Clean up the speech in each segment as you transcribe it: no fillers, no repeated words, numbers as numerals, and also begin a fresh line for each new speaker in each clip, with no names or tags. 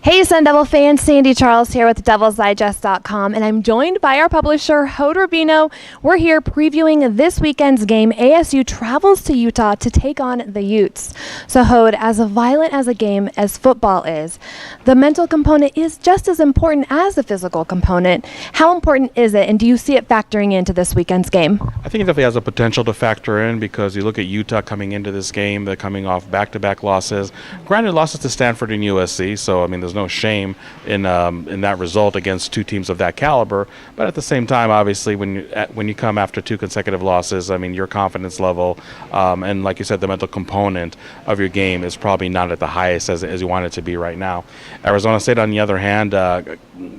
Hey Sun Devil fans, Sandy Charles here with DevilsDigest.com, and I'm joined by our publisher, Hode Rubino. We're here previewing this weekend's game. ASU travels to Utah to take on the Utes. So Hode, as violent as a game as football is, the mental component is just as important as the physical component. How important is it, and do you see it factoring into this weekend's game?
I think it definitely has a potential to factor in because you look at Utah coming into this game, they're coming off back-to-back losses. Granted, losses to Stanford and USC, so I mean there's no shame in that result against two teams of that caliber. But at the same time, obviously, when you come after two consecutive losses, I mean your confidence level and like you said, the mental component of your game is probably not at the highest as you want it to be right now. Arizona State, on the other hand,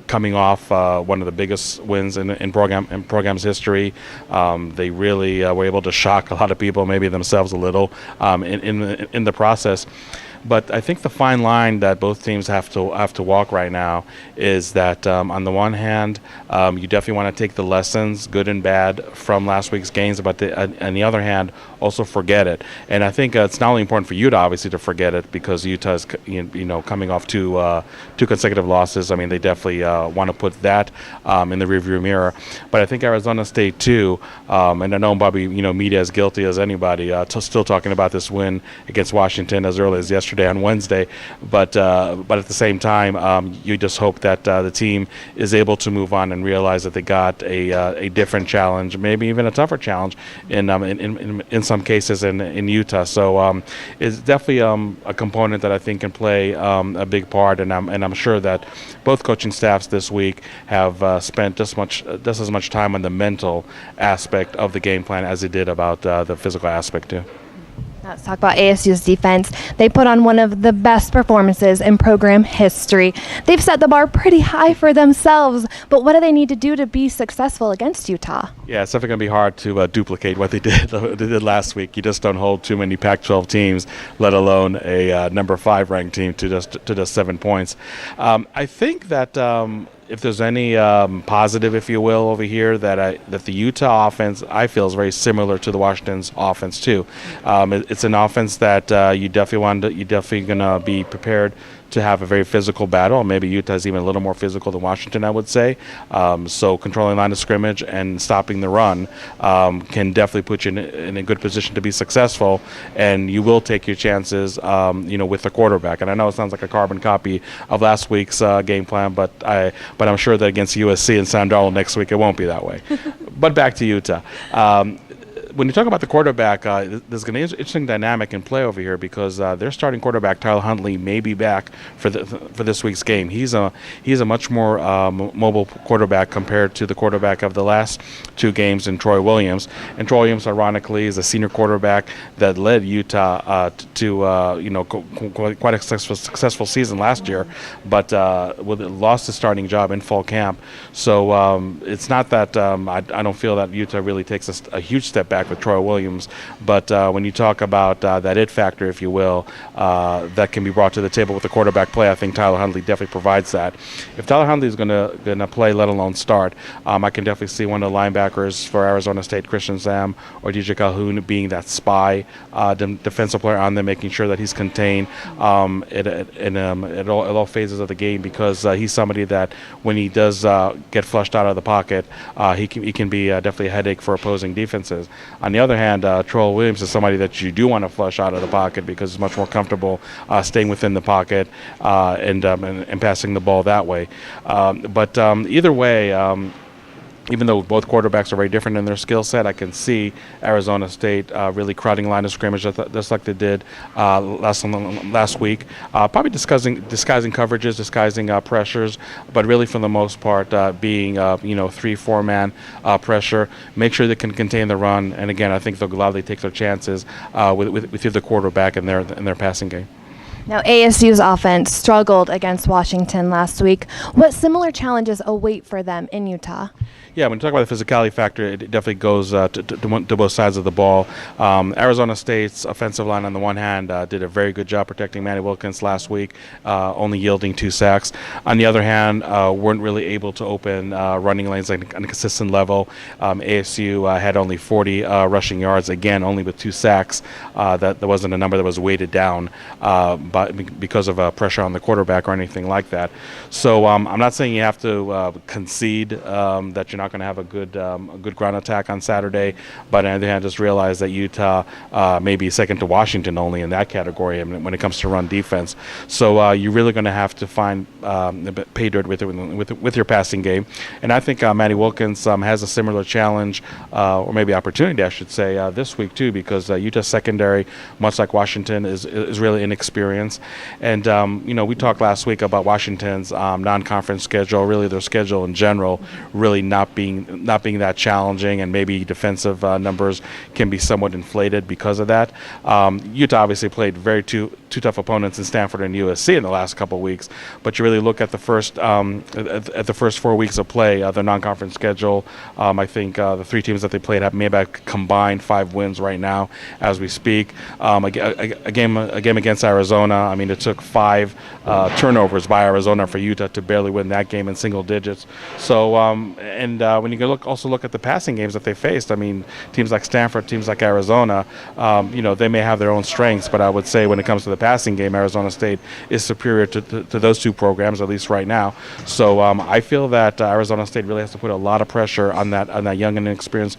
coming off one of the biggest wins in program's history, they really were able to shock a lot of people, maybe themselves a little, in the process. But I think the fine line that both teams have to walk right now is that on the one hand, you definitely want to take the lessons, good and bad, from last week's games, but on the other hand, also forget it. And I think it's not only important for Utah, obviously, to forget it because Utah is coming off two consecutive losses. I mean, they definitely want to put that in the rearview mirror. But I think Arizona State too, and I know Bobby, media as guilty as anybody, still talking about this win against Washington as early as yesterday on Wednesday, but at the same time, you just hope that the team is able to move on and realize that they got a different challenge, maybe even a tougher challenge in some cases in Utah. So it's definitely a component that I think can play a big part, and I'm sure that both coaching staffs this week have spent just as much time on the mental aspect of the game plan as they did about the physical aspect too.
Let's talk about ASU's defense. They put on one of the best performances in program history. They've set the bar pretty high for themselves, but what do they need to do to be successful against Utah?
Yeah, it's definitely going to be hard to duplicate what they did last week. You just don't hold too many Pac-12 teams, let alone a number 5 ranked team to just 7 points. I think that if there's any positive, if you will, over here, that the Utah offense, I feel, is very similar to the Washington's offense too. It's an offense that you're definitely going to be prepared to have a very physical battle. Maybe Utah's even a little more physical than Washington, I would say. So controlling line of scrimmage and stopping the run can definitely put you in a good position to be successful, and you will take your chances, with the quarterback. And I know it sounds like a carbon copy of last week's game plan, but I'm sure that against USC and Sam Darnold next week, it won't be that way. But back to Utah. When you talk about the quarterback, there's going to be an interesting dynamic in play over here because their starting quarterback, Tyler Huntley, may be back for this week's game. He's a much more mobile quarterback compared to the quarterback of the last 2 games in Troy Williams. And Troy Williams, ironically, is a senior quarterback that led Utah to quite a successful season last year, but lost his starting job in fall camp. So it's not that I don't feel that Utah really takes a huge step back with Troy Williams, but when you talk about that it factor, if you will, that can be brought to the table with the quarterback play, I think Tyler Huntley definitely provides that. If Tyler Huntley is going to play, let alone start, I can definitely see one of the linebackers for Arizona State, Christian Sam or DJ Calhoun, being that spy defensive player on them, making sure that he's contained at all phases of the game, because he's somebody that when he does get flushed out of the pocket, he can be definitely a headache for opposing defenses. On the other hand, Troy Williams is somebody that you do want to flush out of the pocket because he's much more comfortable staying within the pocket and passing the ball that way. But either way, even though both quarterbacks are very different in their skill set, I can see Arizona State really crowding line of scrimmage just like they did last week. Probably disguising coverages, disguising pressures, but really for the most part being 3-4 man pressure. Make sure they can contain the run, and again, I think they'll gladly take their chances with either quarterback and their passing game.
Now, ASU's offense struggled against Washington last week. What similar challenges await for them in Utah?
Yeah, when you talk about the physicality factor, it definitely goes to both sides of the ball. Arizona State's offensive line, on the one hand, did a very good job protecting Manny Wilkins last week, only yielding 2 sacks. On the other hand, weren't really able to open running lanes on a consistent level. ASU had only 40 rushing yards, again, only with 2 sacks. That wasn't a number that was weighted down by because of pressure on the quarterback or anything like that. So I'm not saying you have to concede that you're not going to have a good ground attack on Saturday, but on the other hand, just realize that Utah may be second to Washington only in that category when it comes to run defense. So you're really going to have to find pay dirt with your passing game, and I think Matty Wilkins has a similar challenge or maybe opportunity, I should say, this week too, because Utah's secondary, much like Washington, is really inexperienced. And we talked last week about Washington's non-conference schedule, really their schedule in general, really not being that challenging, and maybe defensive numbers can be somewhat inflated because of that. Utah obviously played two tough opponents in Stanford and USC in the last couple of weeks, but you really look at the first 4 weeks of play, the non-conference schedule. I think the three teams that they played have maybe combined 5 wins right now as we speak. A game against Arizona, I mean, it took 5 turnovers by Arizona for Utah to barely win that game in single digits. So when you also look at the passing games that they faced, I mean, teams like Stanford, teams like Arizona, they may have their own strengths, but I would say when it comes to the passing game, Arizona State is superior to those two programs, at least right now. So I feel that Arizona State really has to put a lot of pressure on that young and inexperienced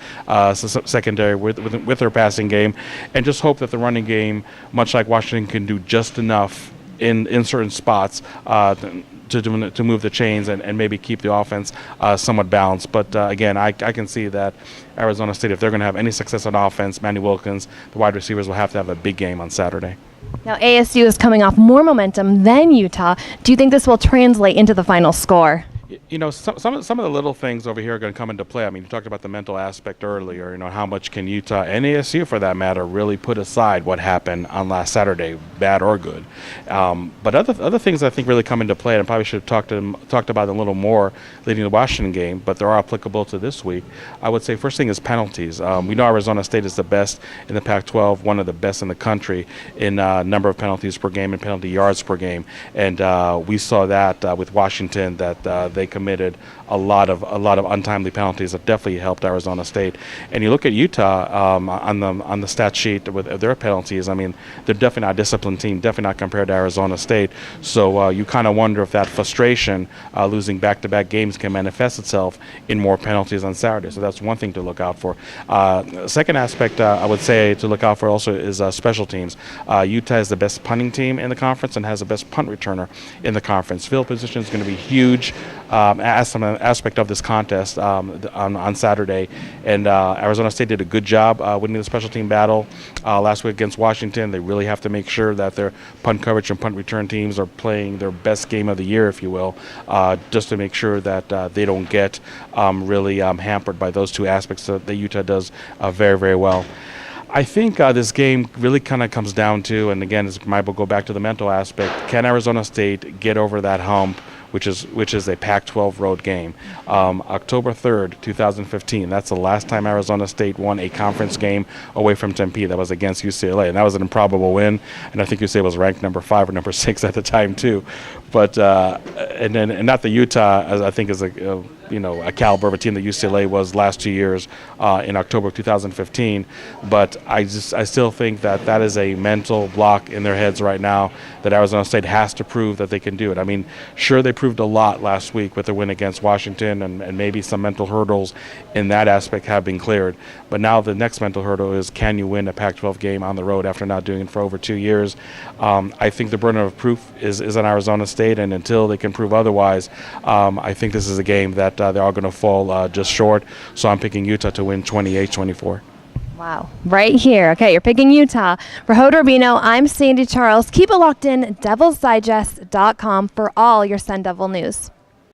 secondary with their passing game, and just hope that the running game, much like Washington, can do just enough in certain spots to move the chains and maybe keep the offense somewhat balanced. But again, I can see that Arizona State, if they're going to have any success on offense, Matty Wilkins, the wide receivers, will have to have a big game on Saturday.
Now, ASU is coming off more momentum than Utah. Do you think this will translate into the final score?
Some of the little things over here are going to come into play. I mean, you talked about the mental aspect earlier. How much can Utah and ASU, for that matter, really put aside what happened on last Saturday, bad or good? But other things I think really come into play, and I probably should have talked about them a little more leading the Washington game, but they're applicable to this week. I would say first thing is penalties. We know Arizona State is the best in the Pac-12, one of the best in the country in number of penalties per game and penalty yards per game, and we saw that with Washington, that they committed a lot of untimely penalties that definitely helped Arizona State. And you look at Utah on the stat sheet with their penalties. I mean, they're definitely not a disciplined team, definitely not compared to Arizona State. So you kind of wonder if that frustration, losing back-to-back games, can manifest itself in more penalties on Saturday. So that's one thing to look out for. Second aspect I would say to look out for also is special teams. Utah is the best punting team in the conference and has the best punt returner in the conference. Field position is going to be huge as an aspect of this contest on Saturday, and Arizona State did a good job winning the special team battle last week against Washington. They really have to make sure that their punt coverage and punt return teams are playing their best game of the year, if you will, just to make sure that they don't get really hampered by those two aspects that Utah does very, very well. I think this game really kind of comes down to, and again, this might go back to the mental aspect, can Arizona State get over that hump, which is a Pac-12 road game. October 3rd, 2015, that's the last time Arizona State won a conference game away from Tempe. That was against UCLA, and that was an improbable win, and I think UCLA was ranked number 5 or number 6 at the time too. But and not the Utah, as I think is a caliber of a team that UCLA was last 2 years in October of 2015. But I still think that is a mental block in their heads right now, that Arizona State has to prove that they can do it. I mean, sure, they proved a lot last week with their win against Washington, and maybe some mental hurdles in that aspect have been cleared. But now the next mental hurdle is, can you win a Pac-12 game on the road after not doing it for over 2 years? I think the burden of proof is on Arizona State, and until they can prove otherwise, I think this is a game that they're all going to fall just short. So I'm picking Utah to win 28-24.
Wow. Right here. Okay, you're picking Utah. For Hoda Rubino, I'm Sandy Charles. Keep it locked in, devilsdigest.com for all your Sun Devil news.